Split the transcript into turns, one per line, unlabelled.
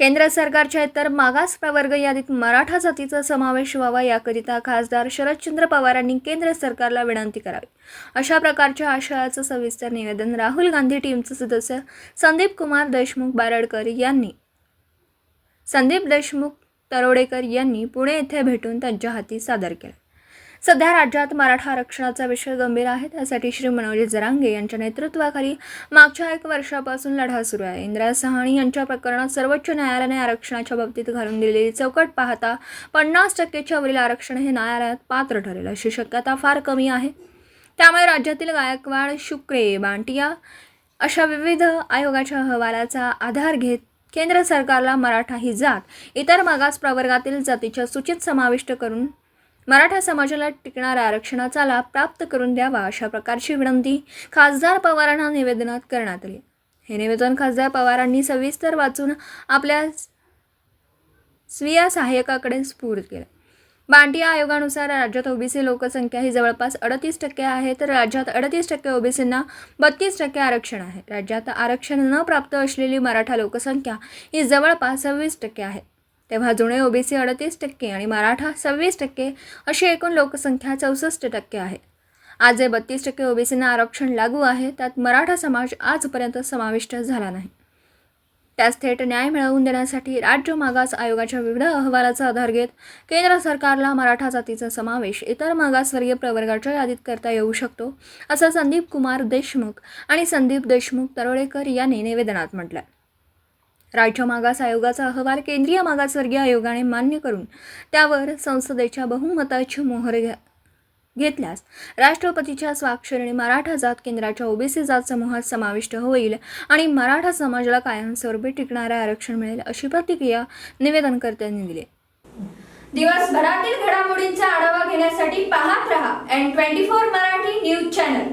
केंद्र सरकारच्या इतर मागास प्रवर्ग यादीत मराठा जातीचा समावेश व्हावा याकरिता खासदार शरदचंद्र पवारांनी केंद्र सरकारला विनंती करावी अशा प्रकारच्या आशयाचं सविस्तर निवेदन राहुल गांधी टीमचे सदस्य संदीप कुमार देशमुख तरोडेकर यांनी पुणे येथे भेटून त्यांच्या हाती सादर केले। सध्या राज्यात मराठा आरक्षणाचा विषय गंभीर आहे। त्यासाठी श्री मनोज जरांगे यांच्या नेतृत्वाखाली मागच्या 1 वर्षापासून लढा सुरू आहे। इंदिरा सहानी यांच्या प्रकरणात सर्वोच्च न्यायालयाने आरक्षणाच्या बाबतीत घालून दिलेली चौकट पाहता 50%च्या वरील आरक्षण हे न्यायालयात पात्र ठरेल अशी शक्यता फार कमी आहे। त्यामुळे राज्यातील गायकवाड, शुक्रे, बांटिया अशा विविध आयोगाच्या अहवालाचा आधार घेत केंद्र सरकारला मराठा ही जात इतर मागास प्रवर्गातील जातीच्या सूचीत समाविष्ट करून मराठा समाजाला टिकणाऱ्या आरक्षणाचा लाभ प्राप्त करून द्यावा अशा प्रकारची विनंती खासदार पवारांना निवेदनात करण्यात आली। हे निवेदन खासदार पवारांनी सविस्तर वाचून आपल्या स्वीय सहाय्यकाकडे स्फूर्त केले। बांटिया आयोगानुसार राज्यात ओबीसी लोकसंख्या ही जवळपास 38% आहे, तर राज्यात 38% ओबीसींना 32% आरक्षण आहे। राज्यात आरक्षण न प्राप्त असलेली मराठा लोकसंख्या ही जवळपास 26% आहे। तेव्हा जुने ओबीसी 38% आणि मराठा 26% अशी एकूण लोकसंख्या 64% आहे। आज जे 32% ओबीसींना आरक्षण लागू आहे त्यात मराठा समाज आजपर्यंत समाविष्ट झाला नाही। त्यास थेट न्याय मिळवून देण्यासाठी राज्य मागास आयोगाच्या विविध अहवालाचा आधार घेत केंद्र सरकारला मराठा जातीचा समावेश इतर मागासवर्गीय प्रवर्गाच्या यादीत करता येऊ शकतो असं संदीप कुमार देशमुख आणि संदीप देशमुख तरोडेकर यांनी निवेदनात म्हटलं। राज्य मागास आयोगाचा अहवाल केंद्रीय मागासवर्गीय आयोगाने मान्य करून त्यावर संसदेच्या बहुमताची मोहर घेतल्यास राष्ट्रपतीच्या स्वाक्षरीने मराठा जात केंद्राच्या ओबीसी जात समूहात समाविष्ट होईल आणि मराठा समाजाला कायमस्वरूपी टिकणारे आरक्षण मिळेल अशी प्रतिक्रिया निवेदनकर्त्यांनी दिली।
दिवसभरातील घडामोडींचा आढावा घेण्यासाठी पाहत रहा N24 मराठी न्यूज चॅनल।